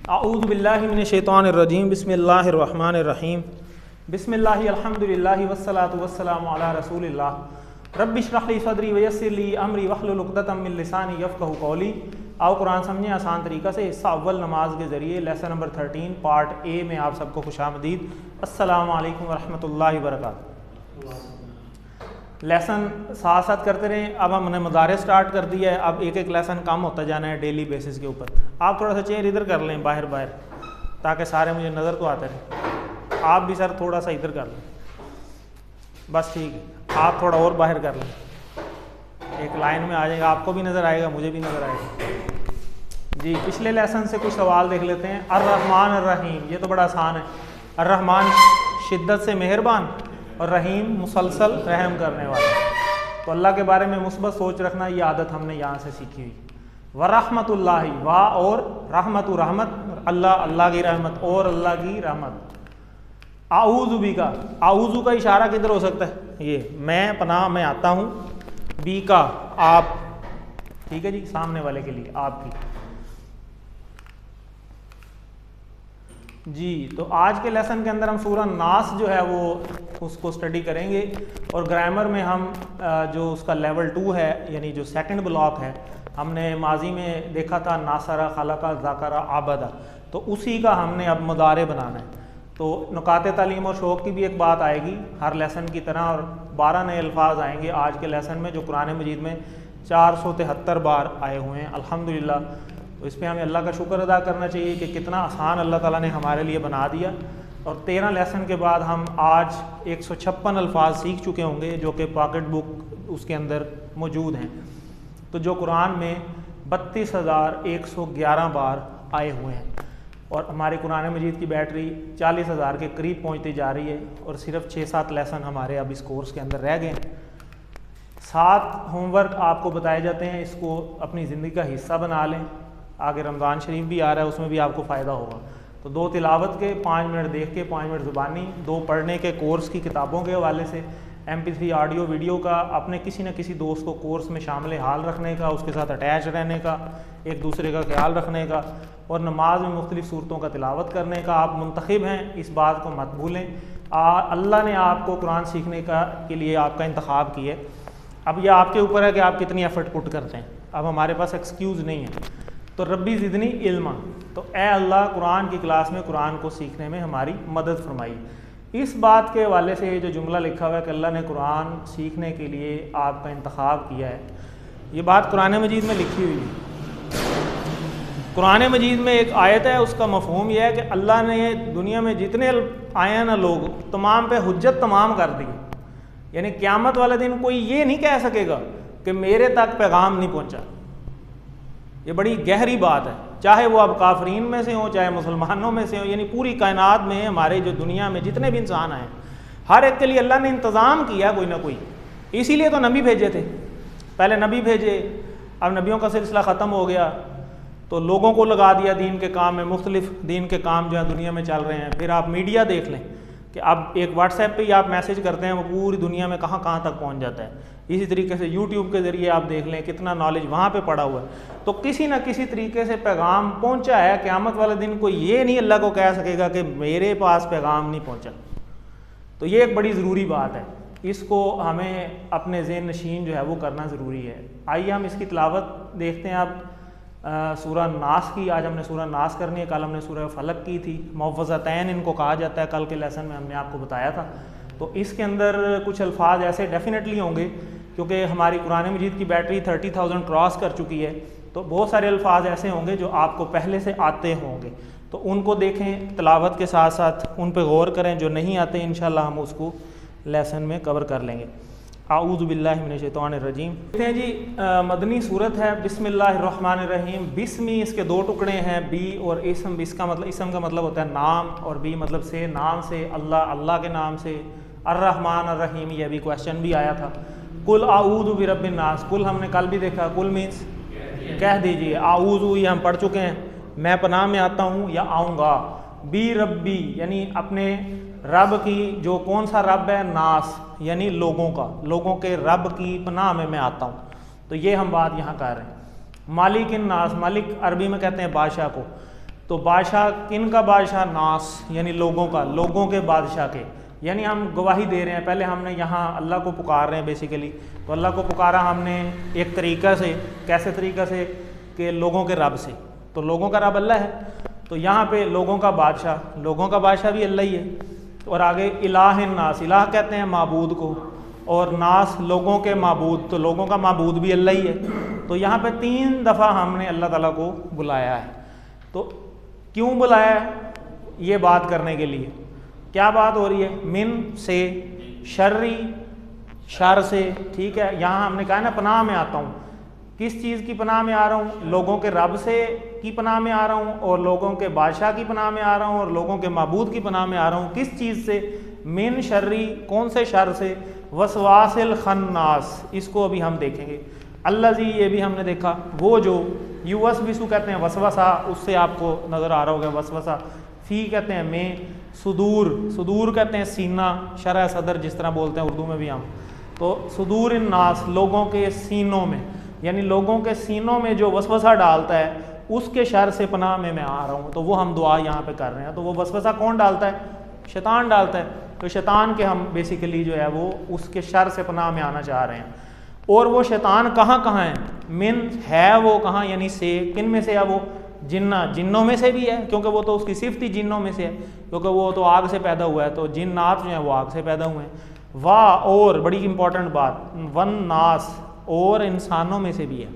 अऊज़ु बिल्लाहि मिनश्शैतानिर्रजीम बिस्मिल्लाहिर्रहमानिर्रहीम बिस्मिल्लाहि अल्हम्दुलिल्लाहि वस्सलातु वस्सलामु अला रसूलिल्लाह रब्बि इश्रह ली सदरी वयस्सिर ली अमरी वहलुल उक़दतम मिन लिसानी यफ़क़हू क़ौली। आओ कुरान समझें आसान तरीक़ा से। हिस्सा अव्वल नमाज के ज़रिए लेसन नंबर 13 पार्ट ए में आप सबको खुशामदीद। अस्सलामु अलैकुम वरहमतुल्लाहि वबरकातुहू। लेसन साथ साथ करते रहें। अब हमने मुदारे स्टार्ट कर दिया है। अब एक एक लेसन कम होता जाना है डेली बेसिस के ऊपर। आप थोड़ा सा चेयर इधर कर लें बाहर ताकि सारे मुझे नज़र तो आते रहे। आप भी सर थोड़ा सा इधर कर लें, बस ठीक है। आप थोड़ा और बाहर कर लें, एक लाइन में आ जाएगा, आपको भी नज़र आएगा मुझे भी नज़र आएगा जी। पिछले लेसन से कुछ सवाल देख लेते हैं। अर्रहमान अर्रहीम, ये तो बड़ा आसान है। अर्रहमान शिद्दत से मेहरबान और रहीम मुसलसल रहम करने वाला। तो अल्लाह के बारे में मुस्बत सोच रखना, ये आदत हमने यहाँ से सीखी हुई। वरहमतुल्लाहि, वाह और रहमतु रहमत, अल्लाह अल्लाह की रहमत और अल्लाह की रहमत। आऊज़ु बिका, आऊज़ु का इशारा किधर हो सकता है? ये मैं पनाह में आता हूँ, बी का आप, ठीक है जी, सामने वाले के लिए आपकी जी। तो आज के लेसन के अंदर हम सूरह नास जो है वो उसको स्टडी करेंगे और ग्रामर में हम जो उसका लेवल 2 है यानी जो सेकंड ब्लॉक है, हमने माजी में देखा था नासरा खलका ज़ाकरा आबदा, तो उसी का हमने अब मुदारे बनाना है। तो नुकाते तालीम और शौक़ की भी एक बात आएगी हर लेसन की तरह, और 12 नए अल्फाज आएंगे आज के लेसन में जो कुरान मजीद में 473 बार आए हुए हैं अल्हम्दुलिल्लाह। तो इस पर हमें अल्लाह का शुक्र अदा करना चाहिए कि कितना आसान अल्लाह ताला ने हमारे लिए बना दिया। और 13 लेसन के बाद हम आज 156 अल्फाज सीख चुके होंगे जो कि पॉकेट बुक उसके अंदर मौजूद हैं। तो जो कुरान में 32,111 बार आए हुए हैं और हमारी कुरान मजीद की बैटरी 40,000 के करीब पहुंचती जा रही है और सिर्फ 6-7 लेसन हमारे अब इस कोर्स के अंदर रह गए हैं। 7 होमवर्क आपको बताए जाते हैं, इसको अपनी ज़िंदगी का हिस्सा बना लें। आगे रमज़ान शरीफ भी आ रहा है, उसमें भी आपको फ़ायदा होगा। तो 2 तिलावत के, 5 मिनट देख के, 5 मिनट ज़ुबानी, 2 पढ़ने के कोर्स की किताबों के हवाले से, MP3 ऑडियो वीडियो का, अपने किसी न किसी दोस्त को कोर्स में शामिल हाल रखने का, उसके साथ अटैच रहने का, एक दूसरे का ख्याल रखने का, और नमाज में मुख्तलिफ़ सूरतों का तिलावत करने का। आप मुंतखब हैं, इस बात को मत भूलें। अल्लाह ने आपको कुरान सीखने के लिए आपका इंतखाब किया है। अब यह आपके ऊपर है कि आप कितनी एफर्ट पुट करते हैं। अब हमारे पास एक्सक्यूज़ नहीं है। तो रब्बी ज़िदनी इल्मा, तो ए अल्लाह कुरान की क्लास में कुरान को सीखने में हमारी मदद फरमाई। इस बात के हवाले से जो जुमला लिखा हुआ है कि अल्लाह ने कुरान सीखने के लिए आपका इंतखाब किया है, ये बात कुरान मजीद में लिखी हुई है। कुरान मजीद में एक आयत है, उसका मफ़हूम यह है कि अल्लाह ने दुनिया में जितने आए हैं ना लोग, तमाम पे हुज्जत तमाम कर दी। यानी क़यामत वाले दिन कोई ये नहीं कह सकेगा कि मेरे तक पैगाम नहीं पहुँचा। ये बड़ी गहरी बात है, चाहे वो अब काफरीन में से हों चाहे मुसलमानों में से हों, यानी पूरी कायनात में हमारे जो दुनिया में जितने भी इंसान आए, हर एक के लिए अल्लाह ने इंतज़ाम किया कोई ना कोई। इसीलिए तो नबी भेजे थे, पहले नबी भेजे, अब नबियों का सिलसिला ख़त्म हो गया तो लोगों को लगा दिया दीन के काम में। मुख्तलिफ दीन के काम जो है दुनिया में चल रहे हैं। फिर आप मीडिया देख लें कि अब एक व्हाट्सएप पे ही आप मैसेज करते हैं, वो पूरी दुनिया में कहाँ कहाँ तक पहुँच जाता है। इसी तरीके से यूट्यूब के ज़रिए आप देख लें कितना नॉलेज वहाँ पे पड़ा हुआ है। तो किसी न किसी तरीके से पैगाम पहुँचा है। क़यामत वाले दिन कोई ये नहीं अल्लाह को कह सकेगा कि मेरे पास पैगाम नहीं पहुँचा। तो ये एक बड़ी ज़रूरी बात है, इसको हमें अपने ज़हन नशीन जो है वो करना ज़रूरी है। आइए हम इसकी तिलावत देखते हैं। आप सूरह नास की, आज हमने सूरह नास करनी है, कल हमने सूरह फलक की थी। मुअव्वज़तैन इनको कहा जाता है, कल के लेसन में हमने आपको बताया था। तो इसके अंदर कुछ अल्फाज ऐसे डेफिनेटली होंगे क्योंकि हमारी कुरान मजीद की बैटरी 30,000 क्रॉस कर चुकी है, तो बहुत सारे अल्फाज ऐसे होंगे जो आपको पहले से आते होंगे। तो उनको देखें, तिलावत के साथ साथ उन पर गौर करें। जो नहीं आते इंशाल्लाह हम उसको लेसन में कवर कर लेंगे। आऊज़ु बिल्लाहि मिनश्शैतानिर्रजीम। कहते हैं जी मदनी सूरत है। बिस्मिल्लाहिर्रहमानिर्रहीम। बिस्मी इसके 2 टुकड़े हैं, बी और इसम। इसका मतलब, इसम का मतलब होता है नाम, और बी मतलब से, नाम से, अल्लाह अल्लाह के नाम से। अर्रहमान अर्रहीम, यह भी क्वेश्चन भी आया था। कुल आऊज़ु बिरब्बिन नास, कुल हमने कल भी देखा, कुल मीन्स कह दीजिए। आऊज़ु ये हम पढ़ चुके हैं, मैं पनाह में आता हूँ या आऊँगा। बी रब्बी यानी अपने रब की, जो कौन सा रब है, नास यानी लोगों का, लोगों के रब की पनाह में मैं आता हूँ। तो ये हम बात यहाँ कर रहे हैं। मालिक नास, मालिक अरबी में कहते हैं बादशाह को। तो बादशाह किन का बादशाह? नास यानी लोगों का, लोगों के बादशाह के। यानी हम गवाही दे रहे हैं, पहले हमने यहाँ अल्लाह को पुकार रहे हैं बेसिकली। तो अल्लाह को पुकारा हमने एक तरीक़ा से, कैसे तरीक़ा से? कि लोगों के रब से। तो लोगों का रब अल्लाह है, तो यहाँ पे लोगों का बादशाह, लोगों का बादशाह भी अल्लाह ही है। और आगे इलाह नास, इलाह कहते हैं माबूद को, और नास लोगों के माबूद, तो लोगों का माबूद भी अल्लाह ही है। तो यहाँ पे 3 दफ़ा हमने अल्लाह ताला को बुलाया है। तो क्यों बुलाया है? ये बात करने के लिए। क्या बात हो रही है? मिन से, शर्री शर से, ठीक है। यहाँ हमने कहा ना पनाह में आता हूँ। किस चीज़ की पनाह में आ रहा हूँ? लोगों के रब से की पनाह में आ रहा हूँ, और लोगों के बादशाह की पनाह में आ रहा हूँ, और लोगों के माबूद की पनाह में आ रहा हूँ। किस चीज़ से? मिन शर्री, कौन से शर से? वसवासिल खन्नास, इसको अभी हम देखेंगे। अल्लाह जी, ये भी हमने देखा। वो जो युवसविसु कहते हैं वसवसा, उससे आपको नज़र आ रहा होगा वसवसा। फ़ी कहते हैं में, सुदूर, सुदूर कहते हैं सीना, शरह सदर जिस तरह बोलते हैं उर्दू में भी हम। तो सुदूर नास, लोगों के सीनों में, यानी लोगों के सीनों में जो वसवसा डालता है उसके शर से पनाह में मैं आ रहा हूँ। तो वो हम दुआ यहाँ पे कर रहे हैं। तो वो वसवसा कौन डालता है? शैतान डालता है। तो शैतान के हम बेसिकली जो है वो उसके शर से पनाह में आना चाह रहे हैं। और वो शैतान कहाँ कहाँ है? मिन है वो कहाँ, यानी से, किन में से है वो? जिन्ना, जिन्नों में से भी है, क्योंकि वो तो उसकी सिफ्त ही जिन्नों में से है, क्योंकि वो तो आग से पैदा हुआ है। तो जिन्नात जो है वो आग से पैदा हुए हैं। वाह, और बड़ी इंपॉर्टेंट बात, वन नास, और इंसानों में से भी है।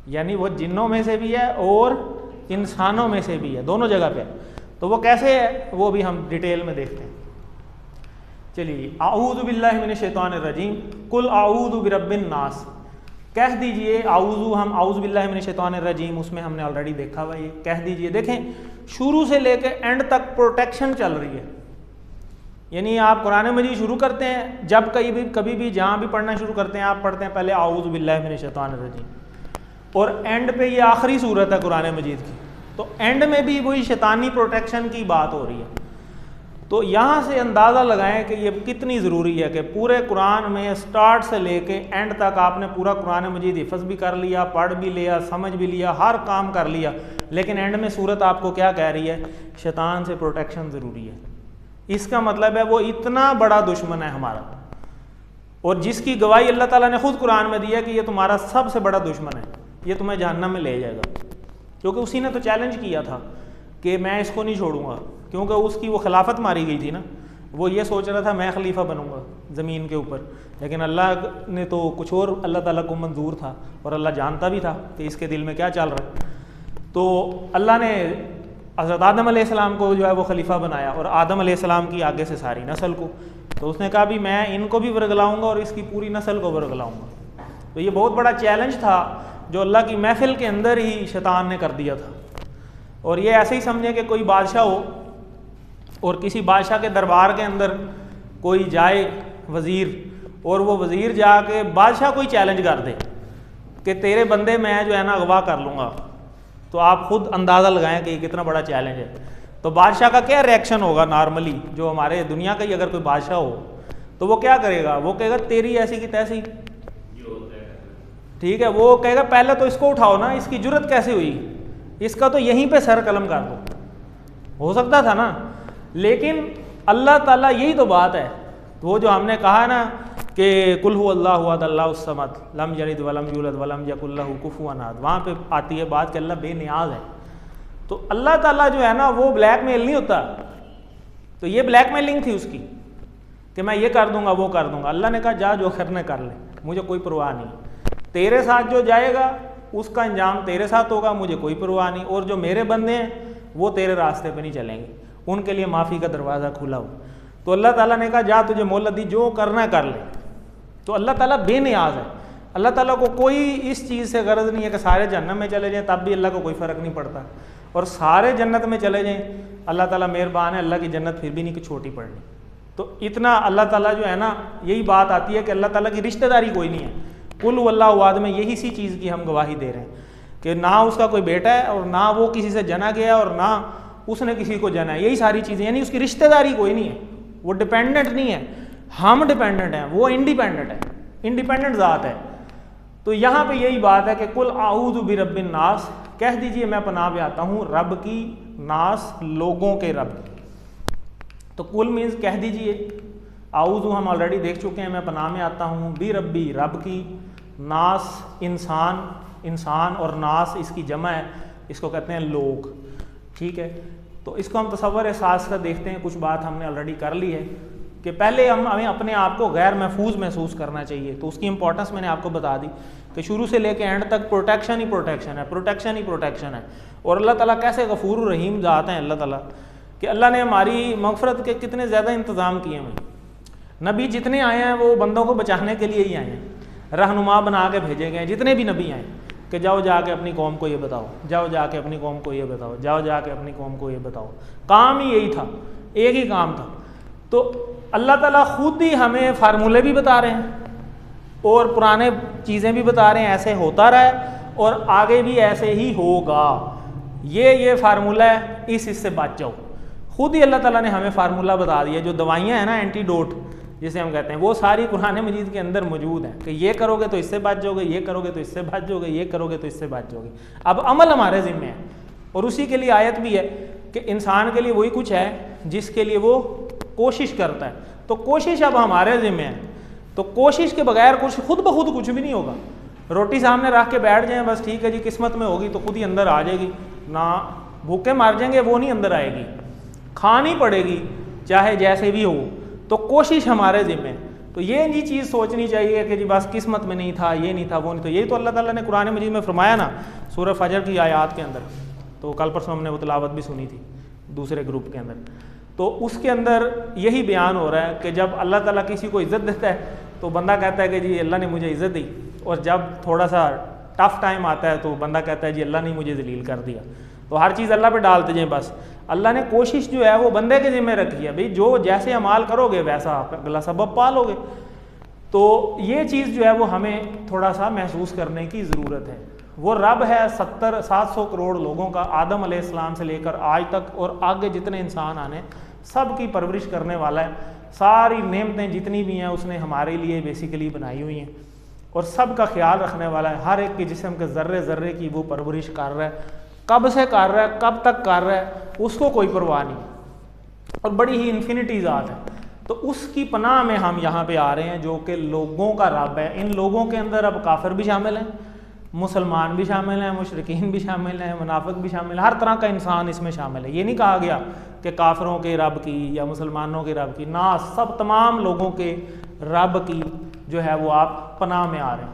यानी वो जिन्नों में से भी है और इंसानों में से भी है, दोनों जगह पे। तो वो कैसे है वो भी हम डिटेल में देखते हैं। चलिए, आऊज़ु बिल्लाहि मिनश शैतानिर रजीम, कुल आऊज़ु बिरब्बिन नास, कह दीजिए आऊज़ु, हम आऊज़ु बिल्लाहि मिनश शैतानिर रजीम उसमें हमने ऑलरेडी देखा हुआ, ये कह दीजिए। देखें, शुरू से लेके एंड तक प्रोटेक्शन चल रही है। यानी आप कुरान मजीद शुरू करते हैं, जब कभी भी जहाँ भी पढ़ना शुरू करते हैं, आप पढ़ते हैं पहले आऊज़ु बिल्लाहि मिनश शैतानिर रजीम, और एंड पे ये आखिरी सूरत है कुरान मजीद की। तो एंड में भी वही शैतानी प्रोटेक्शन की बात हो रही है। तो यहाँ से अंदाज़ा लगाएं कि ये कितनी ज़रूरी है कि पूरे कुरान में स्टार्ट से लेके एंड तक आपने पूरा कुरान मजीद हिफ्ज़ भी कर लिया, पढ़ भी लिया, समझ भी लिया, हर काम कर लिया, लेकिन एंड में सूरत आपको क्या कह रही है? शैतान से प्रोटेक्शन ज़रूरी है। इसका मतलब है वो इतना बड़ा दुश्मन है हमारा, और जिसकी गवाही अल्लाह ताला ने खुद कुरान में दी है कि ये तुम्हारा सबसे बड़ा दुश्मन है, ये तुम्हें जहन्नम में ले जाएगा। क्योंकि उसी ने तो चैलेंज किया था कि मैं इसको नहीं छोड़ूंगा, क्योंकि उसकी वो खिलाफत मारी गई थी ना। वो ये सोच रहा था मैं खलीफा बनूंगा ज़मीन के ऊपर, लेकिन अल्लाह ने तो कुछ और अल्लाह ताला को मंजूर था, और अल्लाह जानता भी था कि इसके दिल में क्या चल रहा है। तो अल्लाह ने हज़रत आदम अलैहिस्सलाम को जो है वो खलीफा बनाया, और आदम अलैहिस्सलाम की आगे से सारी नस्ल को। तो उसने कहा भी मैं इनको भी वर्गलाऊँगा और इसकी पूरी नस्ल को वर्गलाऊँगा। तो ये बहुत बड़ा चैलेंज था जो अल्लाह की महफिल के अंदर ही शैतान ने कर दिया था। और ये ऐसे ही समझे कि कोई बादशाह हो और किसी बादशाह के दरबार के अंदर कोई जाए वज़ीर, और वो वज़ीर जाके बादशाह को ही चैलेंज कर दे कि तेरे बंदे मैं जो है ना अगवा कर लूँगा। तो आप खुद अंदाज़ा लगाएं कि ये कितना बड़ा चैलेंज है। तो बादशाह का क्या रिएक्शन होगा? नॉर्मली जो हमारे दुनिया का ही अगर कोई बादशाह हो तो वो क्या करेगा? वो कहेगा तेरी ऐसी की तैसी, ठीक है। वो कहेगा पहले तो इसको उठाओ ना, इसकी जुर्रत कैसे हुई, इसका तो यहीं पे सर कलम कर दो। हो सकता था ना, लेकिन अल्लाह ताला, यही तो बात है। वो जो हमने कहा ना कि कुल हु अल्लाहु अहद अल्लाहुस समद लम यलिद वलम यूलद वलम यकुल लहू कुफुवन अहद, वहाँ पे आती है बात कि अल्लाह बेनियाज है। तो अल्लाह ताला जो है ना वो ब्लैकमेल नहीं होता। तो ये ब्लैकमेलिंग थी उसकी कि मैं ये कर दूंगा वो कर दूंगा। अल्लाह ने कहा जा जो करने कर ले, मुझे कोई परवाह नहीं। तेरे साथ जो जाएगा उसका अंजाम तेरे साथ होगा, मुझे कोई परवाह नहीं। और जो मेरे बंदे हैं वो तेरे रास्ते पे नहीं चलेंगे, उनके लिए माफ़ी का दरवाज़ा खुला हो। तो अल्लाह ताला ने कहा जा तुझे मोहलत दी, जो करना कर ले। तो अल्लाह ताला बेनियाज है। अल्लाह ताला को कोई इस चीज़ से गर्ज नहीं है कि सारे जन्नत में चले जाएं, तब भी अल्लाह को कोई फ़र्क नहीं पड़ता। और सारे जन्नत में चले जाएं, अल्लाह ताला मेहरबान है, अल्लाह की जन्नत फिर भी नहीं कि छोटी पड़नी। तो इतना अल्लाह ताला जो है ना, यही बात आती है कि अल्लाह ताला की रिश्तेदारी कोई नहीं है। कुल वल्लाहु अहद में यही सी चीज़ की हम गवाही दे रहे हैं कि ना उसका कोई बेटा है और ना वो किसी से जना गया और ना उसने किसी को जना है। यही सारी चीज़ें, यानी उसकी रिश्तेदारी कोई नहीं है, वो डिपेंडेंट नहीं है। हम डिपेंडेंट हैं, वो इंडिपेंडेंट है, इंडिपेंडेंट ज़ात है। तो यहाँ पे यही बात है कि कुल आऊज़ु बिरब्बिन नास, कह दीजिए मैं पनाह में आता हूँ रब की, नास लोगों के रब की। तो कुल मीन्स कह दीजिए आऊज़ु हम ऑलरेडी देख चुके हैं, मैं पनाह में आता हूँ बी रब्बी रब की, नास इंसान, इंसान और नास इसकी जमा है, इसको कहते हैं लोग। ठीक है, तो इसको हम तसव्वुर एहसास का देखते हैं। कुछ बात हमने ऑलरेडी कर ली है कि पहले हमें अपने आप को गैर महफूज महसूस करना चाहिए। तो उसकी इंपॉर्टेंस मैंने आपको बता दी कि शुरू से लेकर एंड तक प्रोटेक्शन ही प्रोटेक्शन है, प्रोटेक्शन ही प्रोटेक्शन है। और अल्लाह ताला कैसे गफूर रहीम ज़ात हैं अल्लाह ताला, कि अल्लाह ने हमारी मग़फ़िरत के कितने ज़्यादा इंतज़ाम किए हैं। नबी जितने आए हैं वो बंदों को बचाने के लिए ही आए हैं, रहनुमा बना के भेजे गए जितने भी नबी आए कि जाओ जाके अपनी कौम को ये बताओ, जाओ जाके अपनी कौम को ये बताओ, जाओ जाके अपनी कौम को ये बताओ। काम ही यही था, एक ही काम था। तो अल्लाह ताला खुद ही हमें फार्मूले भी बता रहे हैं और पुराने चीज़ें भी बता रहे हैं, ऐसे होता रहा है और आगे भी ऐसे ही होगा। ये फार्मूला है, इससे बच जाओ। खुद ही अल्लाह ताला ने हमें फार्मूला बता दिया। जो दवाइयाँ हैं ना, एंटीडोट जिसे हम कहते हैं, वो सारी कुरान मजीद के अंदर मौजूद हैं कि ये करोगे तो इससे बच जाओगे, ये करोगे तो इससे बच जाओगे, ये करोगे तो इससे बच जाओगे। अब अमल हमारे ज़िम्मे है और उसी के लिए आयत भी है कि इंसान के लिए वही कुछ है जिसके लिए वो कोशिश करता है। तो कोशिश अब हमारे ज़िम्मे है, तो कोशिश के बगैर कुछ खुद ब खुद कुछ भी नहीं होगा। रोटी सामने रख के बैठ जाएं बस ठीक है जी, किस्मत में होगी तो खुद ही अंदर आ जाएगी, ना भूखे मार जाएंगे वो नहीं अंदर आएगी, खानी पड़ेगी चाहे जैसे भी हो। तो कोशिश हमारे ज़िम्मे। तो ये नहीं चीज़ सोचनी चाहिए कि जी बस किस्मत में नहीं था, ये नहीं था, वो नहीं था। यही तो अल्लाह ताला ने कुरान मजीद में फरमाया ना सूरह फजर की आयत के अंदर। तो कल परसों हमने वो तिलावत भी सुनी थी दूसरे ग्रुप के अंदर। तो उसके अंदर यही बयान हो रहा है कि जब अल्लाह ताला किसी को इज़्ज़त देता है तो बंदा कहता है कि जी अल्लाह ने मुझे इज़्ज़त दी, और जब थोड़ा सा टफ टाइम आता है तो बंदा कहता है जी अल्लाह ने मुझे ज़लील कर दिया। तो हर चीज़ अल्लाह पे डालते जाएं। बस अल्लाह ने कोशिश जो है वो बंदे के ज़िम्मे रखी है, भाई जो जैसे अमाल करोगे वैसा आप अगला सबब पालोगे। तो ये चीज़ जो है वो हमें थोड़ा सा महसूस करने की ज़रूरत है। वो रब है 700 करोड़ लोगों का, आदम अलैहिस्सलाम से लेकर आज तक और आगे जितने इंसान आने सब की परवरिश करने वाला है। सारी नेमतें जितनी भी हैं उसने हमारे लिए बेसिकली बनाई हुई हैं और सब का ख्याल रखने वाला है। हर एक के जिस्म के ज़र्रे ज़र्रे की वो परवरिश कर रहा है, कब से कर रहा है, कब तक कर रहा है, उसको कोई परवाह नहीं। और बड़ी ही इन्फिनिटी ज़ात है। तो उसकी पनाह में हम यहाँ पे आ रहे हैं जो कि लोगों का रब है। इन लोगों के अंदर अब काफिर भी शामिल हैं, मुसलमान भी शामिल हैं, मुशरिकीन भी शामिल हैं, मुनाफिक भी शामिल हैं, हर तरह का इंसान इसमें शामिल है। ये नहीं कहा गया कि काफिरों के रब की या मुसलमानों के रब की, ना, सब तमाम लोगों के रब की जो है वो आप पनाह में आ रहे हैं।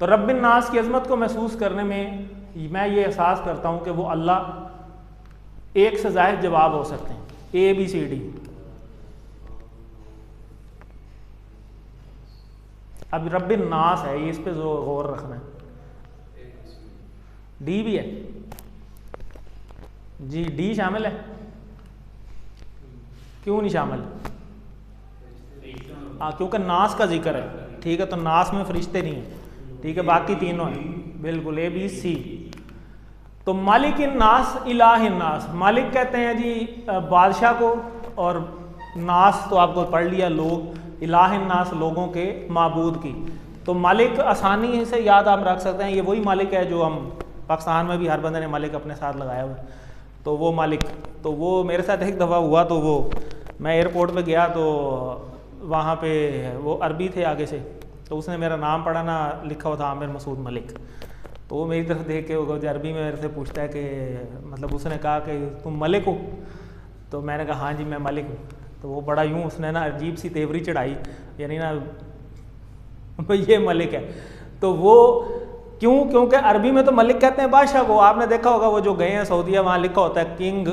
तो रब्बिन नास की अज़मत को महसूस करने में मैं ये एहसास करता हूँ कि वो अल्लाह एक से ज़ायद जवाब हो सकते हैं, ABCD। अब रब्बिन नास है, ये इस पे गौर रखना है। D भी है जी, D शामिल है, क्यों नहीं शामिल? हाँ, क्योंकि नास का जिक्र है। ठीक है, तो नास में फरिश्ते नहीं है। ठीक है, बाकी तीनों हैं, बिल्कुल ABC। तो मालिक नास इलाह नास, मालिक कहते हैं जी बादशाह को, और नास तो आपको पढ़ लिया लोग, इलाह नास लोगों के माबूद की। तो मालिक आसानी से याद आप रख सकते हैं, ये वही मालिक है जो हम पाकिस्तान में भी हर बंदे ने मालिक अपने साथ लगाया हुआ है। तो वो मालिक, तो वो मेरे साथ एक दफ़ा हुआ, तो वो मैं एयरपोर्ट पे गया तो वहाँ पे वो अरबी थे आगे से, तो उसने मेरा नाम पढ़ा ना, लिखा हुआ था आमिर मसूद मलिक। तो वो मेरी तरफ देख के वो अरबी में मेरे से पूछता है कि मतलब उसने कहा कि तुम मलिक हो? तो मैंने कहा हाँ जी मैं मलिक हूँ। तो वो बड़ा यूँ उसने ना अजीब सी तेवरी चढ़ाई, यानी ना ये मलिक है। तो वो क्यों? क्योंकि अरबी में तो मलिक कहते हैं बादशाह को। आपने देखा होगा वो जो गए हैं सऊदीया, वहाँ लिखा होता है किंग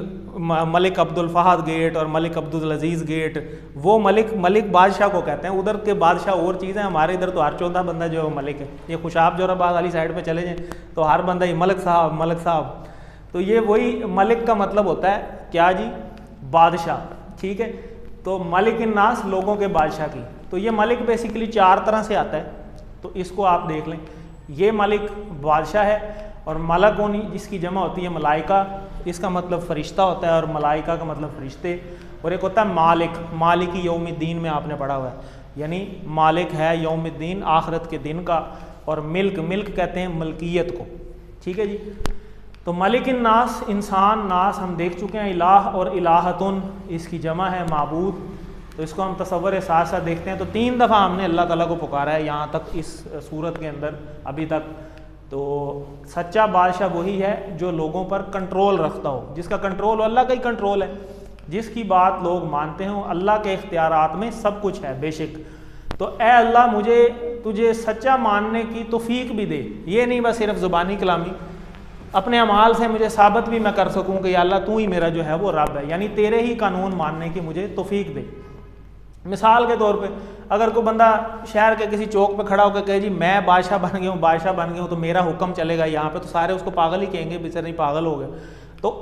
मलिक अब्दुल फहद गेट और मलिक अब्दुल अजीज़ गेट। वो मलिक बादशाह को कहते हैं। उधर के बादशाह और चीज़ें, हमारे इधर तो हर चौथा बंदा जो है मलिक है। ये खुशाब जोराबाद वाली साइड पे चले जाएँ तो हर बंदा ही मलिक साहब मलिक साहब। तो ये वही मलिक का मतलब होता है क्या जी? बादशाह। ठीक है, तो मलिक नास लोगों के बादशाह की। तो ये मलिक बेसिकली 4 तरह से आता है, तो इसको आप देख लें। ये मलिक बादशाह है, और मलकोनी जिसकी जमा होती है मलाइका, इसका मतलब फ़रिश्ता होता है, और मलाइका का मतलब फ़रिश्ते। और एक होता है मालिक, मालिकी यौमिद्दीन में आपने पढ़ा हुआ है, यानी मालिक है यौमिद्दीन, आखिरत के दिन का। और मिल्क कहते हैं मलकियत को। ठीक है जी। तो मालिकिन नास इंसान, नास हम देख चुके हैं, इलाह और इलाहतुन इसकी जमा है माबूद। तो इसको हम तसव्वुर साथ साथ देखते हैं। तो 3 दफ़ा हमने अल्लाह ताला को पुकारा है यहाँ तक इस सूरत के अंदर अभी तक। तो सच्चा बादशाह वही है जो लोगों पर कंट्रोल रखता हो, जिसका कंट्रोल अल्लाह का ही कंट्रोल है, जिसकी बात लोग मानते हो। अल्लाह के इख्तियारात में सब कुछ है बेशक। तो ए अल्लाह मुझे तुझे सच्चा मानने की तौफीक भी दे, ये नहीं बस सिर्फ ज़ुबानी कलामी, अपने अमाल से मुझे साबित भी मैं कर सकूँ कि या अल्लाह तू ही मेरा जो है वो रब है, यानी तेरे ही कानून मानने की मुझे तौफीक दे। मिसाल के तौर पे अगर कोई बंदा शहर के किसी चौक पे खड़ा होकर कहे जी मैं बादशाह बन गया हूँ, बादशाह बन गया हूँ, तो मेरा हुक्म चलेगा यहाँ पे, तो सारे उसको पागल ही कहेंगे, बेचारा नहीं पागल हो गया। तो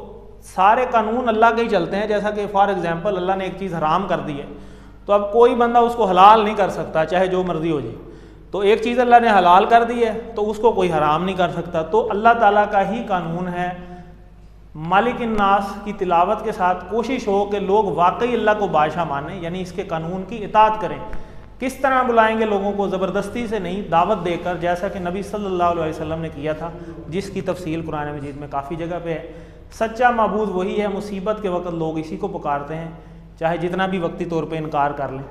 सारे कानून अल्लाह के ही चलते हैं। जैसा कि फॉर एग्जांपल अल्लाह ने एक चीज़ हराम कर दी है, तो अब कोई बंदा उसको हलाल नहीं कर सकता, चाहे जो मर्जी हो जाए। तो एक चीज़ अल्लाह ने हलाल कर दी है तो उसको कोई हराम नहीं कर सकता। तो अल्लाह ताला का ही कानून है। मालिकिन नास की तिलावत के साथ कोशिश हो कि लोग वाकई अल्लाह को बादशाह माने, यानी इसके कानून की इताअत करें। किस तरह बुलाएंगे लोगों को? ज़बरदस्ती से नहीं, दावत देकर, जैसा कि नबी सल्लल्लाहु अलैहि वसल्लम ने किया था, जिसकी तफसील कुरान मजीद में काफ़ी जगह पे है। सच्चा माबूद वही है। मुसीबत के वक्त लोग इसी को पुकारते हैं, चाहे जितना भी वक्ती तौर पर इनकार कर लें।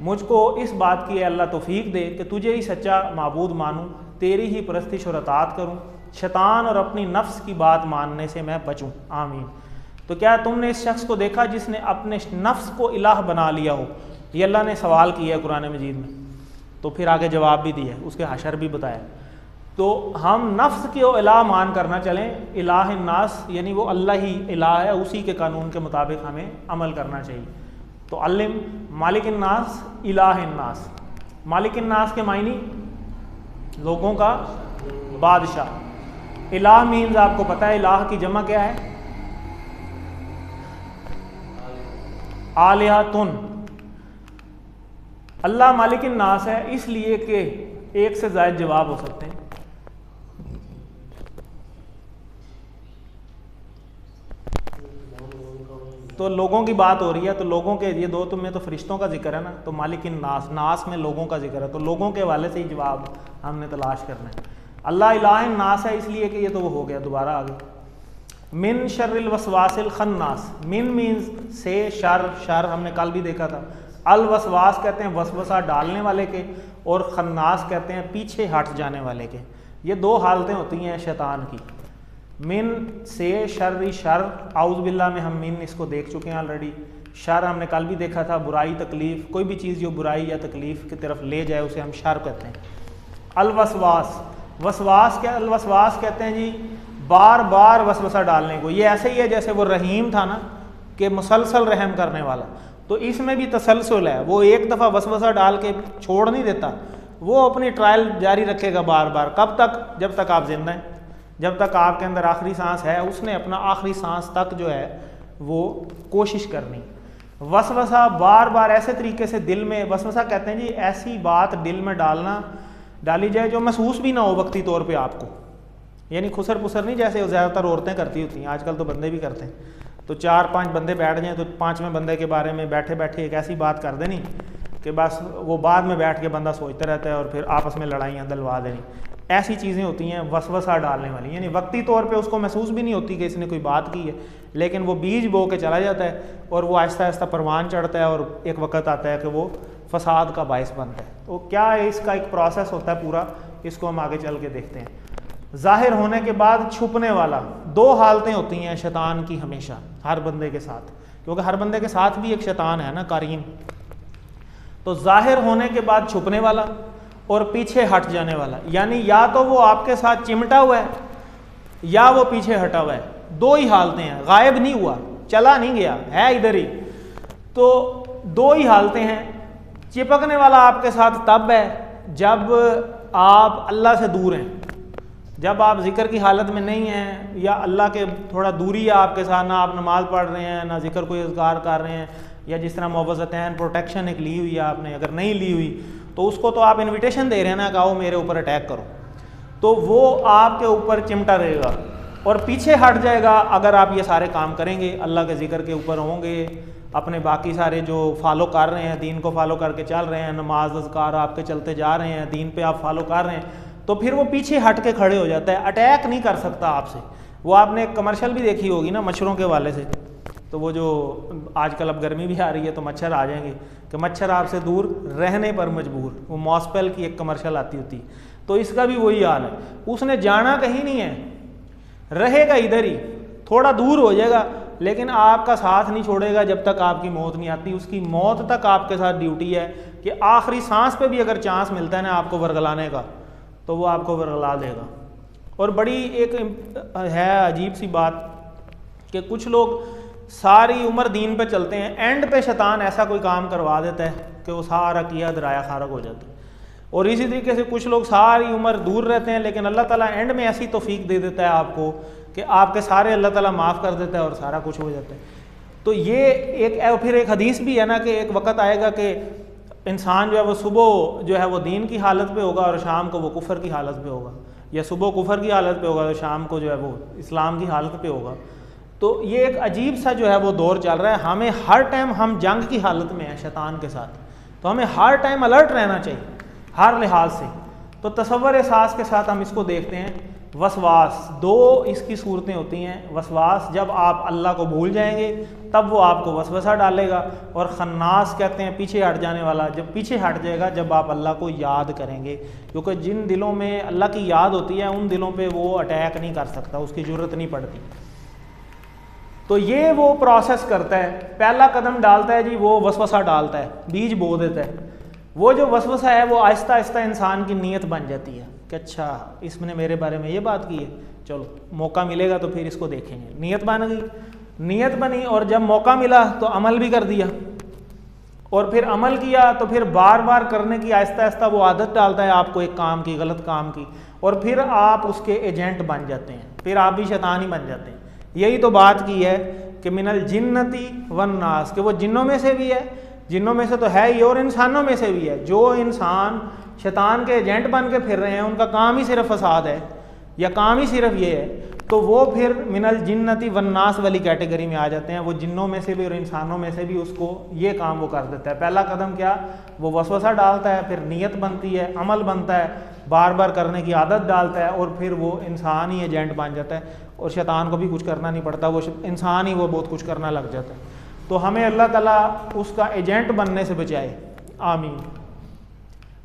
मुझको इस बात की अल्लाह तौफीक दे कि तुझे ही सच्चा माबूद मानूँ, तेरी ही परस्तिश और अताअत करूँ, शैतान और अपनी नफ्स की बात मानने से मैं बचूं। आमीन। तो क्या तुमने इस शख्स को देखा जिसने अपने नफ्स को इलाह बना लिया हो? ये अल्लाह ने सवाल किया है कुरान मजीद में। तो फिर आगे जवाब भी दिया, उसके हशर भी बताया। तो हम नफ्स को इलाह मान करना चलें, इलाह नास यानी वो अल्लाह ही इलाह है, उसी के कानून के मुताबिक हमें अमल करना चाहिए। तो अल्लिम मालिकिन नास इलाह नास। मालिकिन नास के मायनी लोगों का बादशाह। इलाह मीन्स आपको पता है इलाह की जमा क्या है? आलिहातुन। अल्लाह मालिकिन नास है इसलिए कि एक से ज़ायद जवाब हो सकते हैं। तो लोगों की बात हो रही है, तो लोगों के ये दो में तो फरिश्तों का जिक्र है ना, तो मालिकिन नास, नास में लोगों का जिक्र है, तो लोगों के हवाले से ही जवाब हमने तलाश करना है। अल्लाह इलाह नास है इसलिए कि ये तो वो हो गया, दोबारा आगे। मिन शर्रिल वसवासिल खन्नास। मिन मीन्स से, शर, शर हमने कल भी देखा था। अल वसवास कहते हैं वसवसा डालने वाले के, और खन्नास कहते हैं पीछे हट जाने वाले के। ये 2 हालतें होती हैं शैतान की। मिन से शर्री शर, आउज़ बिल्लाह में हम मिन इसको देख चुके हैं ऑलरेडी। शर हमने कल भी देखा था, बुराई तकलीफ़, कोई भी चीज़ जो बुराई या तकलीफ़ की तरफ ले जाए उसे हम शर कहते हैं। अल वसवास, वसवास क्या? अल वसवास कहते हैं जी बार बार वसवसा डालने को। ये ऐसे ही है जैसे वो रहीम था ना, कि मुसलसल रहम करने वाला, तो इसमें भी तसलसल है। वो एक दफ़ा वसवसा डाल के छोड़ नहीं देता, वो अपनी ट्रायल जारी रखेगा बार बार। कब तक? जब तक आप जिंदा हैं, जब तक आपके अंदर आखिरी सांस है, उसने अपना आखिरी सांस तक जो है वो कोशिश करनी। वसवसा बार बार ऐसे तरीके से दिल में, वसवसा कहते हैं जी ऐसी बात दिल में डाली जाए जो महसूस भी ना हो वक्ती तौर पे आपको, यानी खुसर पुसर नहीं जैसे ज़्यादातर औरतें करती होती हैं, आजकल तो बंदे भी करते हैं। तो 4-5 बंदे बैठ जाएं तो 5वें बंदे के बारे में बैठे बैठे एक ऐसी बात कर देनी कि बस वो बाद में बैठ के बंदा सोचता रहता है और फिर आपस में लड़ाइयाँ दिलवा देनी। ऐसी चीज़ें होती हैं वसवसा डालने वाली, यानी वक्ती तौर पे उसको महसूस भी नहीं होती कि इसने कोई बात की है, लेकिन वो बीज बो के चला जाता है और वो आहिस्ता आहिस्ता परवान चढ़ता है और एक वक्त आता है कि वो फसाद का बायस बनता है। तो क्या है, इसका एक प्रोसेस होता है पूरा, इसको हम आगे चल के देखते हैं। ज़ाहिर होने के बाद छुपने वाला, 2 हालतें होती हैं शैतान की हमेशा हर बंदे के साथ, क्योंकि हर बंदे के साथ भी एक शैतान है ना, कारीन। तो ज़ाहिर होने के बाद छुपने वाला और पीछे हट जाने वाला, यानी या तो वो आपके साथ चिमटा हुआ है या वो पीछे हटा हुआ है। 2 ही हालतें हैं, गायब नहीं हुआ, चला नहीं गया, है इधर ही। तो 2 ही हालतें हैं। चिपकने वाला आपके साथ तब है जब आप अल्लाह से दूर हैं, जब आप जिक्र की हालत में नहीं हैं या अल्लाह के थोड़ा दूरी है आपके साथ, ना आप नमाज पढ़ रहे हैं ना जिक्र कोई अज़कार कर रहे हैं, या जिस तरह मुअव्वज़तैन प्रोटेक्शन एक ली हुई है आपने, अगर नहीं ली हुई तो उसको तो आप इन्विटेशन दे रहे हैं ना कि आओ मेरे ऊपर अटैक करो, तो वो आपके ऊपर चिमटा रहेगा और पीछे हट जाएगा अगर आप ये सारे काम करेंगे, अल्लाह के जिक्र के ऊपर होंगे, अपने बाकी सारे जो फॉलो कर रहे हैं, दीन को फॉलो करके चल रहे हैं, नमाज अज़कार आपके चलते जा रहे हैं, दीन पे आप फॉलो कर रहे हैं, तो फिर वो पीछे हट के खड़े हो जाता है, अटैक नहीं कर सकता आपसे। वो आपने एक कमर्शियल भी देखी होगी ना मच्छरों के वाले से, तो वो जो आजकल अब गर्मी भी आ रही है तो मच्छर आ जाएंगे कि मच्छर आपसे दूर रहने पर मजबूर, वो मॉस्पेल की एक कमर्शियल आती होती है। तो इसका भी वही हाल है, उसने जाना कहीं नहीं है, रहेगा इधर ही, थोड़ा दूर हो जाएगा लेकिन आपका साथ नहीं छोड़ेगा जब तक आपकी मौत नहीं आती। उसकी मौत तक आपके साथ ड्यूटी है कि आखिरी सांस पे भी अगर चांस मिलता है ना आपको वर्गलाने का तो वो आपको वर्गला देगा। और बड़ी एक है अजीब सी बात कि कुछ लोग सारी उम्र दीन पे चलते हैं, एंड पे शैतान ऐसा कोई काम करवा देता है कि वो सारा किया दराया खारक हो जाता है। और इसी तरीके से कुछ लोग सारी उम्र दूर रहते हैं लेकिन अल्लाह ताला एंड में ऐसी तौफीक दे देता है आपको कि आपके सारे अल्लाह ताला माफ़ कर देता है और सारा कुछ हो जाता है। तो ये एक फिर एक हदीस भी है ना कि एक वक्त आएगा कि इंसान जो है वो सुबह जो है वो दीन की हालत पे होगा और शाम को वो कुफर की हालत पे होगा, या सुबह कुफर की हालत पे होगा तो शाम को जो है वो इस्लाम की हालत पे होगा। तो ये एक अजीब सा जो है वो दौर चल रहा है। हमें हर टाइम हम जंग की हालत में हैं शैतान के साथ, तो हमें हर टाइम अलर्ट रहना चाहिए हर लिहाज से। तो तसव्वुर एहसास के साथ हम इसको देखते हैं। वसवास, दो इसकी सूरतें होती हैं। वसवास जब आप अल्लाह को भूल जाएंगे तब वो आपको वसवसा डालेगा, और खन्नास कहते हैं पीछे हट जाने वाला, जब पीछे हट जाएगा जब आप अल्लाह को याद करेंगे, क्योंकि जिन दिलों में अल्लाह की याद होती है उन दिलों पे वो अटैक नहीं कर सकता, उसकी ज़रूरत नहीं पड़ती। तो ये वो प्रोसेस करता है, पहला कदम डालता है जी, वो वसवसा डालता है, बीज बो देता है। वो जो वसवसा है वो आहिस्ता आहिस्ता इंसान की नीयत बन जाती है कि अच्छा इसने मेरे बारे में ये बात की है, चलो मौका मिलेगा तो फिर इसको देखेंगे। नीयत बन गई, नीयत बनी, और जब मौका मिला तो अमल भी कर दिया, और फिर अमल किया तो फिर बार बार करने की आहिस्ता आहिस्ता वो आदत डालता है आपको एक काम की, गलत काम की, और फिर आप उसके एजेंट बन जाते हैं, फिर आप भी शैतान ही बन जाते हैं। यही तो बात की है कि मिनल जिन्नती वन्नास, कि वो जिन्नों में से भी है, जिन्नों में से तो है ही, और इंसानों में से भी है। जो इंसान शैतान के एजेंट बन के फिर रहे हैं, उनका काम ही सिर्फ फसाद है या काम ही सिर्फ ये है, तो वो फिर मिनल जिन्नती वन्नास वाली कैटेगरी में आ जाते हैं। वो जिन्नों में से भी और इंसानों में से भी उसको ये काम वो कर देता है। पहला कदम क्या, वो वसवसा डालता है, फिर नीयत बनती है, अमल बनता है, बार बार करने की आदत डालता है, और फिर वो इंसान ही एजेंट बन जाता है, और शैतान को भी कुछ करना नहीं पड़ता, वो इंसान ही वो बहुत कुछ करना लग जाता है। तो हमें अल्लाह ताला उसका एजेंट बनने से बचाए, आमीन।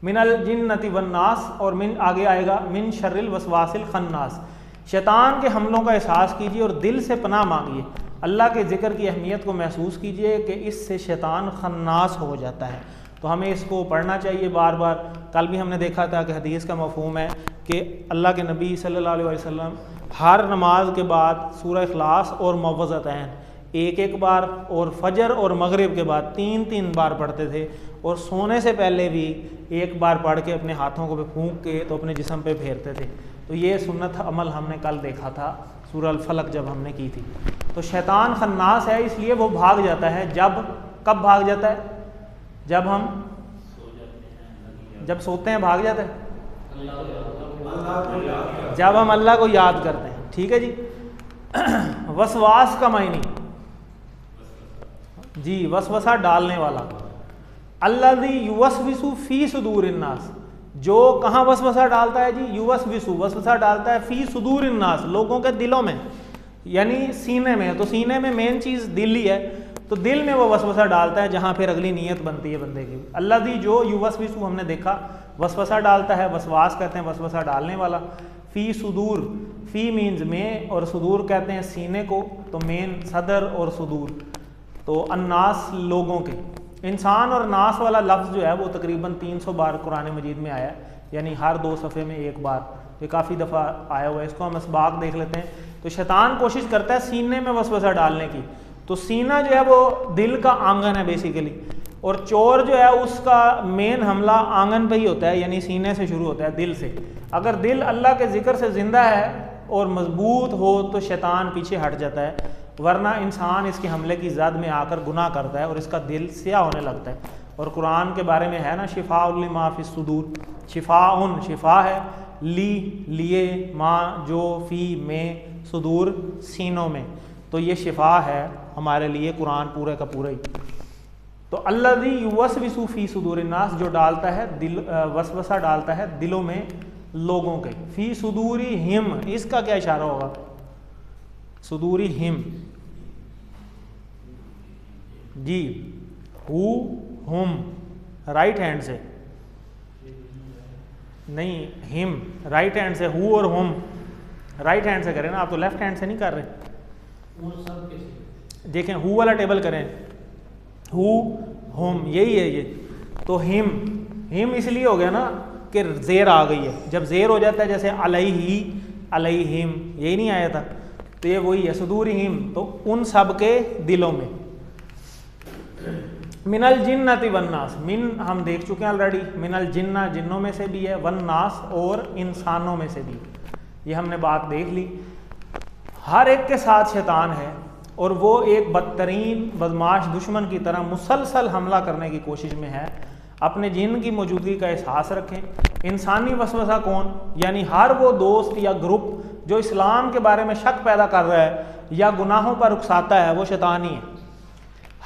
मिनल जिन्नति वन्नास, और मिन आगे आएगा मिन शर्रिल वसवासिल खन्नास। शैतान के हमलों का एहसास कीजिए और दिल से पनाह मांगिए, अल्लाह के ज़िक्र की अहमियत को महसूस कीजिए कि इससे शैतान खन्नास हो जाता है। तो हमें इसको पढ़ना चाहिए बार बार। कल भी हमने देखा था कि हदीस का मफ़हूम है कि अल्लाह के नबी सल्लल्लाहु अलैहि वसल्लम हर नमाज के बाद सूरह इखलास और मुअव्वज़तैन एक एक बार, और फजर और मगरिब के बाद 3-3 बार पढ़ते थे, और सोने से पहले भी एक बार पढ़ के अपने हाथों को पे फूंक के तो अपने जिस्म पे फेरते थे। तो ये सुन्नत अमल हमने कल देखा था सूरह अल फलक जब हमने की थी। तो शैतान खन्नास है, इसलिए वो भाग जाता है। कब भाग जाता है? जब सोते हैं भाग जाता है, जब हम अल्लाह को याद करते हैं। ठीक है जी। वसवास का मायने जी, वसवसा डालने वाला, अल्लज़ी युवस्विसु फी सुदूरिन्नास, जो कहाँ वसवसा डालता है जी? युवस्विसु, वसवसा डालता है फी सुदूरिन्नास, लोगों के दिलों में, यानी सीने में। तो सीने में मेन चीज़ दिल ही है, तो दिल में वो वसवसा डालता है, जहाँ फिर अगली नीयत बनती है बंदे की। अल्लज़ी जो युवस्विसु हमने देखा वसवसा डालता है, वसवास कहते हैं वसवसा डालने वाला। फ़ी सुदूर, फ़ी मीन्स में, और सुदूर कहते हैं सीने को, तो मेन सदर और सुदूर। तो अन्नास लोगों के, इंसान और नास वाला लफ्ज़ जो है वो तकरीबन 300 बार कुरान मजीद में आया है, यानी हर 2 सफ़े में एक बार, ये काफ़ी दफ़ा आया हुआ है। इसको हम असबाक देख लेते हैं। तो शैतान कोशिश करता है सीने में वसवसा डालने की। तो सीना जो है वो दिल का आंगन है बेसिकली, और चोर जो है उसका मेन हमला आंगन पे ही होता है, यानी सीने से शुरू होता है, दिल से। अगर दिल अल्लाह के ज़िक्र से ज़िंदा है और मजबूत हो तो शैतान पीछे हट जाता है, वरना इंसान इसके हमले की जद में आकर गुनाह करता है और इसका दिल स्याह होने लगता है। और कुरान के बारे में है ना, शिफ़ाउल लिमा फ़ी सुदूर, शिफ़ाउन शिफ़ा है, लिए, माँ जो, फ़ी में, सुदूर सीनों में। तो ये शिफा है हमारे लिए कुरान पूरे का पूरा ही। तो अल्लज़ी युवस्विसु फ़ी सुदूरिन्नास, जो डालता है दिल, वसवसा डालता है दिलों में लोगों के। फ़ी सुदूरी हिम, इसका क्या इशारा होगा? सुदूरिहिम जी, हु हुम राइट हैंड से नहीं, हिम राइट हैंड से, हु और हुम राइट हैंड से करें ना, आप तो लेफ्ट हैंड से नहीं कर रहे। देखें हु वाला टेबल करें, हु हुम यही है ये, तो हिम, हिम इसलिए हो गया ना कि जेर आ गई है, जब जेर हो जाता है जैसे अलैहि अलैहिम यही नहीं आया था, तो ये वही है सुदूरिहिम, तो उन सब के दिलों में। मिनल जिन्नति वन्नास, मिन हम देख चुके हैं ऑलरेडी, मिनल जिन्ना जिन्नों में से भी है, वन्नास और इंसानों में से भी, ये हमने बात देख ली। हर एक के साथ शैतान है और वो एक बदतरीन बदमाश दुश्मन की तरह मुसलसल हमला करने की कोशिश में है। अपने जिन की मौजूदगी का एहसास रखें। इंसानी वसवसा कौन, यानी हर वो दोस्त या ग्रुप जो इस्लाम के बारे में शक पैदा कर रहा है या गुनाहों पर उकसाता है, वो शैतान ही है।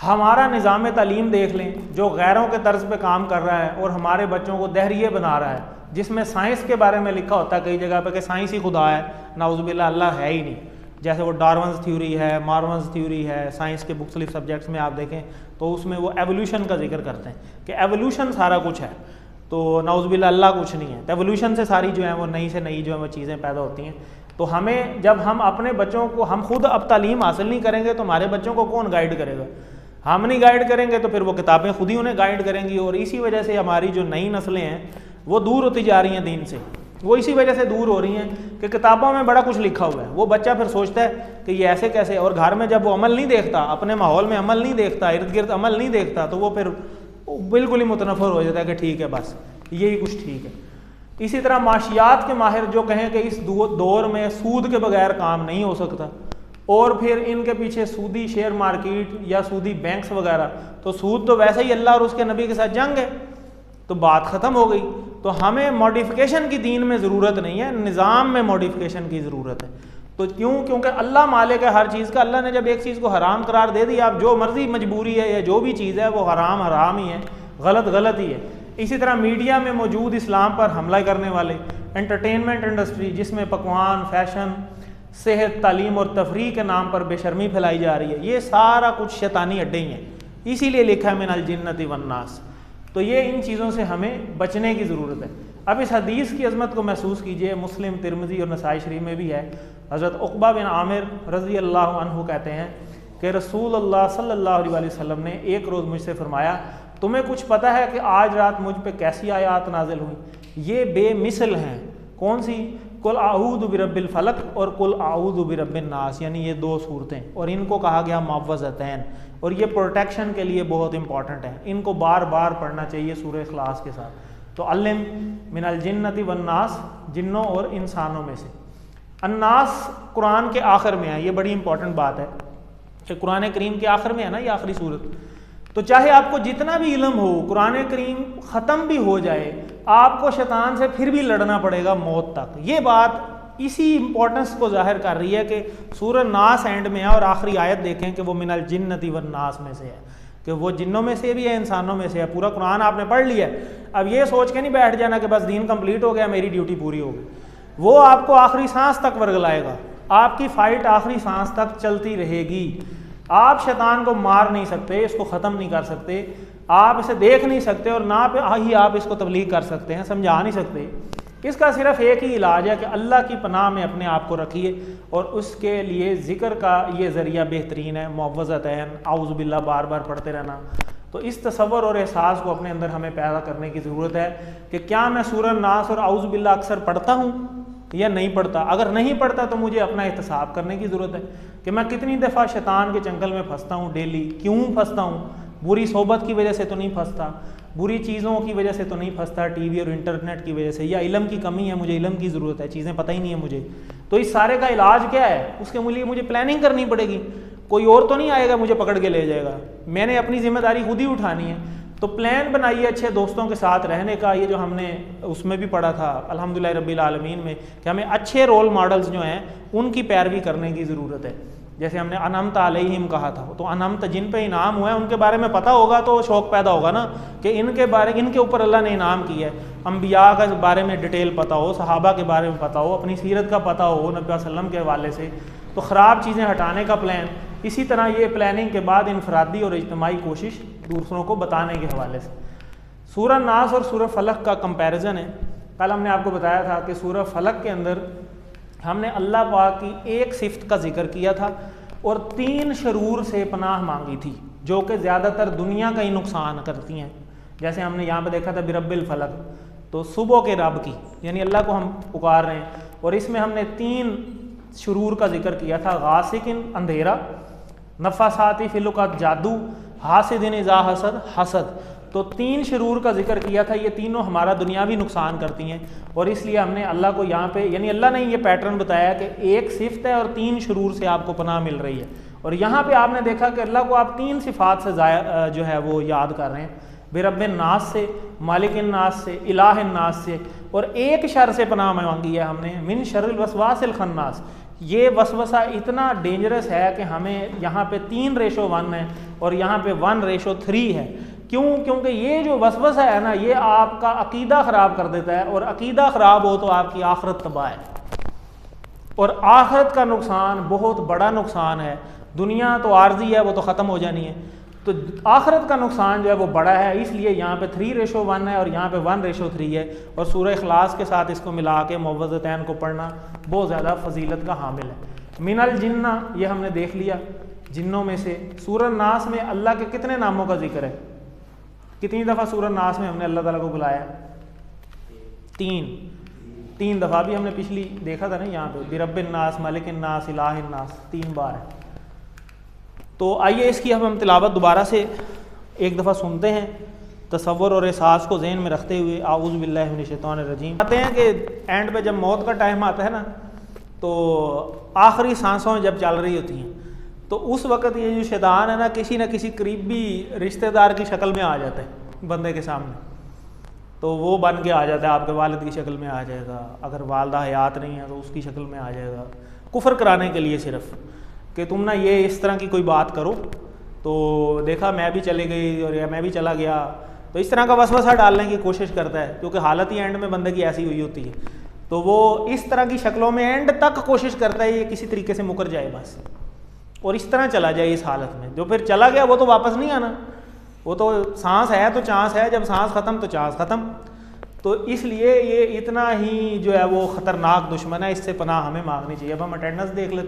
हमारा निज़ाम तालीम देख लें जो गैरों के तर्ज पे काम कर रहा है और हमारे बच्चों को दहरिए बना रहा है, जिसमें साइंस के बारे में लिखा होता है कई जगह पे कि साइंस ही खुदा है, नाउज़ुबिल्लाह अल्लाह है ही नहीं। जैसे वो डार्विन्स थ्योरी है, मार्वन्स थ्योरी है, साइंस के मुख्तलिफ सब्जेक्ट्स में आप देखें तो उसमें वो एवोल्यूशन का जिक्र करते हैं कि एवोल्यूशन सारा कुछ है, तो नाउज़ुबिल्लाह अल्लाह कुछ नहीं है। तो एवोल्यूशन से सारी जो है वो नई से नई जो है वो चीज़ें पैदा होती हैं। तो हमें, जब हम अपने बच्चों को, हम खुद अब तालीम हासिल नहीं करेंगे तो हमारे बच्चों को कौन गाइड करेगा? हम नहीं गाइड करेंगे तो फिर वो किताबें खुद ही उन्हें गाइड करेंगी, और इसी वजह से हमारी जो नई नस्लें हैं वो दूर होती जा रही हैं दीन से। वो इसी वजह से दूर हो रही हैं कि किताबों में बड़ा कुछ लिखा हुआ है, वो बच्चा फिर सोचता है कि ये ऐसे कैसे, और घर में जब वो अमल नहीं देखता, अपने माहौल में अमल नहीं देखता, इर्द गिर्द अमल नहीं देखता, तो वो फिर बिल्कुल ही मुतनफ़र हो जाता है कि ठीक है बस यही कुछ ठीक है। इसी तरह माशियात के माहिर जो कहें कि इस दौर में सूद के बगैर काम नहीं हो सकता, और फिर इनके पीछे सूदी शेयर मार्केट या सूदी बैंक्स वगैरह, तो सूद तो वैसे ही अल्लाह और उसके नबी के साथ जंग है, तो बात ख़त्म हो गई। तो हमें मॉडिफिकेशन की दीन में ज़रूरत नहीं है, निज़ाम में मॉडिफिकेशन की ज़रूरत है। तो क्यों? क्योंकि अल्लाह मालिक है हर चीज़ का। अल्लाह ने जब एक चीज़ को हराम करार दे दी, आप जो मर्जी मजबूरी है या जो भी चीज़ है वो हराम हराम ही है, गलत गलत ही है। इसी तरह मीडिया में मौजूद इस्लाम पर हमला करने वाले, एंटरटेनमेंट इंडस्ट्री जिसमें पकवान, फैशन, सेहत, तालीम और तफरीह के नाम पर बेशर्मी फैलाई जा रही है, ये सारा कुछ शैतानी अड्डे ही हैं। इसीलिए लिखा है मिनल जिन्नति वन्नास। तो ये इन चीज़ों से हमें बचने की ज़रूरत है। अब इस हदीस की अज़मत को महसूस कीजिए, मुस्लिम, तिरमिज़ी और नसाई शरीफ में भी है। हज़रत उक़बा बिन आमिर रज़ी अल्लाह अन्हु कहते हैं कि रसूल अल्लाह सल्लल्लाहु अलैहि वसल्लम ने एक रोज़ मुझसे फरमाया, तुम्हें कुछ पता है कि आज रात मुझ पे कैसी आयात नाजिल हुई? ये बेमिसल हैं। कौन सी? कुल आऊज़ु बिरब्बिल फलक और कुल आऊज़ु बिरब्बिन नास, यानी ये दो सूरतें, और इनको कहा गया मुअव्वज़तैन, और ये प्रोटेक्शन के लिए बहुत इंपॉर्टेंट है। इनको बार बार पढ़ना चाहिए सूरह इखलास के साथ। तो अल्लिम मिनल जिन्नति वन्नास, जिन्नों और इंसानों में से। अन्नास कुरान के आखिर में है, ये बड़ी इंपॉर्टेंट बात है कि कुरान करीम के आखिर में है ना ये आखिरी सूरत। तो चाहे आपको जितना भी इल्म हो, कुरान करीम ख़त्म भी हो जाए, आपको शैतान से फिर भी लड़ना पड़ेगा मौत तक। ये बात इसी इंपॉर्टेंस को जाहिर कर रही है कि सूरह नास एंड में है, और आखिरी आयत देखें कि वो मिनल जिन्नति वन्नास में से है, कि वो जिन्नों में से भी है, इंसानों में से है। पूरा कुरान आपने पढ़ लिया है, अब ये सोच के नहीं बैठ जाना कि बस दीन कंप्लीट हो गया, मेरी ड्यूटी पूरी हो गई। वो आपको आखिरी सांस तक वर्गलाएगा, आपकी फ़ाइट आखिरी सांस तक चलती रहेगी। आप शैतान को मार नहीं सकते, इसको ख़त्म नहीं कर सकते, आप इसे देख नहीं सकते, और ना ही आप इसको तबलीग कर सकते हैं, समझा नहीं सकते। इसका सिर्फ एक ही इलाज है कि अल्लाह की पनाह में अपने आप को रखिए, और उसके लिए ज़िक्र का ये ज़रिया बेहतरीन है। मुअव्वज़तैन, आऊज़ु बिल्लाह बार बार पढ़ते रहना। तो इस तसव्वुर और एहसास को अपने अंदर हमें पैदा करने की ज़रूरत है कि क्या मैं सूरह नास और आऊज़ु बिल्लाह अक्सर पढ़ता हूँ या नहीं पढ़ता। अगर नहीं पढ़ता तो मुझे अपना एहतसाब करने की ज़रूरत है कि मैं कितनी दफ़ा शैतान के चंगल में फंसता हूँ डेली, क्यों फंसता हूँ? बुरी सोबत की वजह से तो नहीं फंसता, बुरी चीज़ों की वजह से तो नहीं फंसता, टीवी और इंटरनेट की वजह से, या इल्म की कमी है, मुझे इल्म की ज़रूरत है, चीज़ें पता ही नहीं है मुझे। तो इस सारे का इलाज क्या है? उसके लिए मुझे प्लानिंग करनी पड़ेगी। कोई और तो नहीं आएगा मुझे पकड़ के ले जाएगा, मैंने अपनी जिम्मेदारी खुद ही उठानी है। तो प्लान बनाइए अच्छे दोस्तों के साथ रहने का। ये जो हमने उसमें भी पढ़ा था अल्हम्दुलिल्लाह रब्बिल आलमीन में कि हमें अच्छे रोल मॉडल्स जो हैं उनकी पैरवी करने की ज़रूरत है। जैसे हमने अनअमत अलैहिम कहा था, तो अनअमत जिन पे इनाम हुआ है उनके बारे में पता होगा तो शौक़ पैदा होगा ना कि इनके ऊपर अल्लाह ने इनाम किया है। अम्बिया के बारे में डिटेल पता हो, सहाबा के बारे में पता हो, अपनी सीरत का पता हो नबी सल्लल्लाहु अलैहि वसल्लम के हवाले से, तो ख़राब चीज़ें हटाने का प्लान। इसी तरह ये प्लानिंग के बाद इनफरादी और इज्तिमाई कोशिश दूसरों को बताने के हवाले से। सूरह नास और सूरह फलक का कंपैरिजन है। कल हमने आपको बताया था कि सूरह फलक के अंदर हमने अल्लाह पाक की एक सिफ्त का जिक्र किया था और 3 शरूर से पनाह मांगी थी जो कि ज़्यादातर दुनिया का ही नुकसान करती हैं। जैसे हमने यहाँ पे देखा था बिरब्बिल फलक, तो सुबह के रब की, यानी अल्लाह को हम पुकार रहे हैं। और इसमें हमने 3 शरूर का जिक्र किया था, गासिकिन अंधेरा, नफासाती फिलुकत जादू, हासिदिन इज़ा हसद हसद। तो 3 शरूर का जिक्र किया था। ये तीनों हमारा दुनियावी नुकसान करती हैं और इसलिए हमने अल्लाह को यहाँ पे, यानी अल्लाह ने ये पैटर्न बताया कि एक सिफ्त है और 3 शरूर से आपको पनाह मिल रही है। और यहाँ पे आपने देखा कि अल्लाह को आप 3 सिफात से जो है वो याद कर रहे हैं, बिरब्बिन नास से, मालिकिन नास से, इलाहिन नास से, और एक शर से पनाह मांगी है हमने, मिन शर्रिल वसवासिल खन्नास। ये वसवसा इतना डेंजरस है कि हमें यहाँ पे 3:1 है और यहाँ पे 1:3 है। क्यों? क्योंकि ये जो वसवसा है ना, ये आपका अकीदा ख़राब कर देता है और अकीदा ख़राब हो तो आपकी आखिरत तबाह है। और आखिरत का नुकसान बहुत बड़ा नुकसान है। दुनिया तो आर्जी है, वो तो ख़त्म हो जानी है, तो आखिरत का नुकसान जो है वो बड़ा है। इसलिए यहाँ पे 3:1 है और यहाँ पे 1:3 है। और सूरह इखलास के साथ इसको मिला के मुअव्वज़तैन को पढ़ना बहुत ज़्यादा फजीलत का हामिल है। मिनल जिन्ना, ये हमने देख लिया जिन्नों में से। सूरह नास में अल्लाह के कितने नामों का जिक्र है? कितनी दफ़ा सूरह नास में हमने अल्लाह ताला को बुलाया? 3 दफ़ा भी हमने पिछली देखा था ना, यहाँ पे बिरब्बिन नास, मलिकिन नास, इलाहिन नास 3 बार है। तो आइए इसकी हम तिलावत दोबारा से एक दफ़ा सुनते हैं, तसव्वुर और एहसास को ज़हन में रखते हुए। आऊज़ु बिल्लाहि मिनश शैतानिर रजीम। कहते हैं कि एंड पे जब मौत का टाइम आता है ना, तो आखिरी सांसों जब चल रही होती हैं, तो उस वक़्त ये जो शैतान है ना किसी करीबी रिश्तेदार की शक्ल में आ जाता है बंदे के सामने। तो वो बन के आ जाता है, आपके वालिद की शक्ल में आ जाएगा, अगर वालदा हयात नहीं है तो उसकी शक्ल में आ जाएगा, कुफ्र कराने के लिए सिर्फ कि तुम ना ये इस तरह की कोई बात करो, तो देखा मैं भी चली गई और या मैं भी चला गया। तो इस तरह का वसवसा डालने की कोशिश करता है, क्योंकि हालत ही एंड में बंदे की ऐसी हुई होती है। तो वो इस तरह की शक्लों में एंड तक कोशिश करता है ये किसी तरीके से मुकर जाए बस, और इस तरह चला जाए इस हालत में। जो फिर चला गया वो तो वापस नहीं आना, वो तो सांस है तो चांस है, जब सांस ख़त्म तो चांस ख़त्म। तो इसलिए ये इतना ही जो है वो ख़तरनाक दुश्मन है, इससे पनाह हमें मांगनी चाहिए। अब हम अटेंडेंस देख लेते हैं।